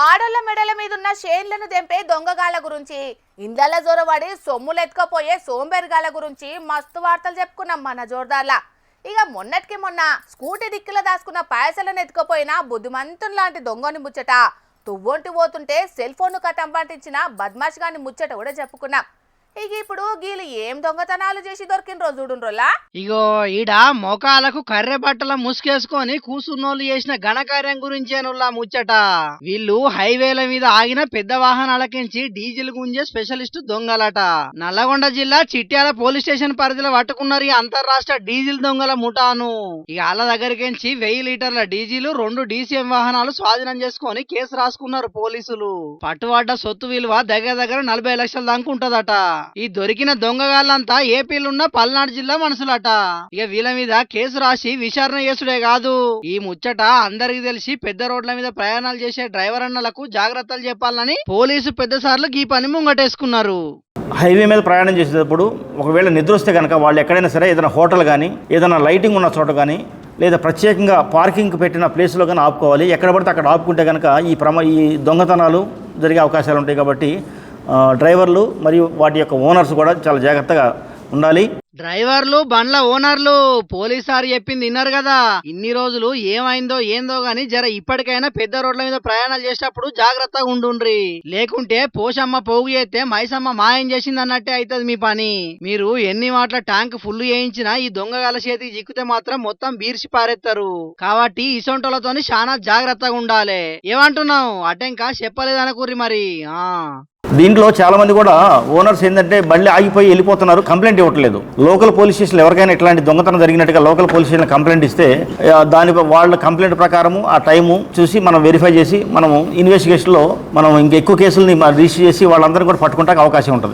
ఆడోళ్ళ మెడల మీద ఉన్న షేన్లను తెంపే దొంగగాళ్ళ గురించి, ఇండ్ల జొరబడి సొమ్ములు ఎత్తుకపోయే సోంబేరిగాళ్ళ గురించి మస్తు వార్తలు చెప్పుకున్నాం మన జోర్దార్లా. ఇక మొన్నటికి మొన్న స్కూటీ డిక్కిలో దాచుకున్న పైసలను ఎత్తుకపోయిన బుద్ధిమంతుని లాంటి దొంగని ముచ్చట, తువ్వొంటి పోతుంటే సెల్ ఫోన్ కట్టంపాటించిన బద్మాష్ గాని ముచ్చట కూడా చెప్పుకున్నాం. ఇక ఇప్పుడు గీలు ఏం దొంగతనాలు చేసి దొరికిన రోజు చూడుండ్రోలా. ఇగో ఈడ మోకాలకు కర్రె బట్టల ముసుకేసుకొని కూసున్నోళ్ళు చేసిన ఘనకార్యం గురించేనుల్లా ముచ్చట. వీళ్ళు హైవేల మీద ఆగిన పెద్ద వాహనాలకించి డీజిల్ గుంజే స్పెషలిస్ట్ దొంగలట. నల్లగొండ జిల్లా చిట్యాల పోలీస్ స్టేషన్ పరిధిలో పట్టుకున్నారు ఈ అంతర్రాష్ట్ర డీజిల్ దొంగల ముఠాను. ఇక వాళ్ళ దగ్గరికించి 1000 లీటర్ల డీజిల్, 2 DCM వాహనాలు స్వాధీనం చేసుకొని కేసు రాసుకున్నారు పోలీసులు. పట్టుబడ్డ సొత్తు విలువ దగ్గర 40 లక్షల దాకా ఉంటదట. ఈ దొరికిన దొంగగాళ్ళంతా ఏపీలున్న పల్నాడు జిల్లా మనుషులట. ఇక వీళ్ళ మీద కేసు రాసి విచారణ చేసుడే కాదు, ఈ ముచ్చట అందరికి తెలిసి పెద్ద రోడ్ల మీద ప్రయాణాలు చేసే డ్రైవర్ అన్నలకు జాగ్రత్తలు చెప్పాలని పోలీసు పెద్దసార్లు ఈ పని ముంగటేసుకున్నారు. హైవే మీద ప్రయాణం చేసేటప్పుడు ఒకవేళ నిద్ర వస్తే కనుక వాళ్ళు ఎక్కడైనా సరే ఏదైనా హోటల్ కానీ, ఏదైనా లైటింగ్ ఉన్న చోట కానీ, లేదా ప్రత్యేకంగా పార్కింగ్ పెట్టిన ప్లేస్లో కానీ ఆపుకోవాలి. ఎక్కడ పడితే అక్కడ ఆపుకుంటే కనుక ఈ దొంగతనాలు జరిగే అవకాశాలు ఉంటాయి. కాబట్టి డ్రైవర్లు మరియు వాటి యొక్క ఓనర్స్ కూడా చాలా జాగ్రత్తగా ఉండాలి. డ్రైవర్లు, బండ్ల ఓనర్లు పోలీసారు చెప్పింది విన్నారు కదా. ఇన్ని రోజులు ఏమైందో ఏందో గాని జర ఇప్పటికైనా పెద్ద రోడ్ల మీద ప్రయాణాలు చేసేటప్పుడు జాగ్రత్తగా ఉండుండ్రి. లేకుంటే పోషమ్మ పోగు చేస్తే మైసమ్మ మాయం చేసింది అన్నట్టే అవుతుంది మీ పని. మీరు ఎన్ని మాటల ట్యాంక్ ఫుల్ చేయించినా ఈ దొంగగాల చేతికి చిక్కితే మాత్రం మొత్తం బీర్చి పారేస్తారు. కాబట్టి ఇసొంటోళ్ళతోని చాలా జాగ్రత్తగా ఉండాలి. ఏమంటున్నావు అటెంకా చెప్పలేదనుకుర్రి మరి. దీంట్లో చాలా మంది కూడా ఓనర్స్ ఏంటంటే బండి ఆగిపోయి వెళ్ళిపోతున్నారు, కంప్లైంట్ ఇవ్వట్లేదు. లోకల్ పోలీస్ స్టేషన్లు ఎవరికైనా ఇట్లాంటి దొంగతనం జరిగినట్టుగా లోకల్ పోలీస్ స్టేషన్ కంప్లైంట్ ఇస్తే వాళ్ళ కంప్లైంట్ ప్రకారము ఆ టైము చూసి మనం వెరిఫై చేసి మనము ఇన్వెస్టిగేషన్లో మనం ఇంకెక్కువ కేసులని రిజిస్టర్ చేసి వాళ్ళందరినీ కూడా పట్టుకుంటానికి అవకాశం ఉంటుంది.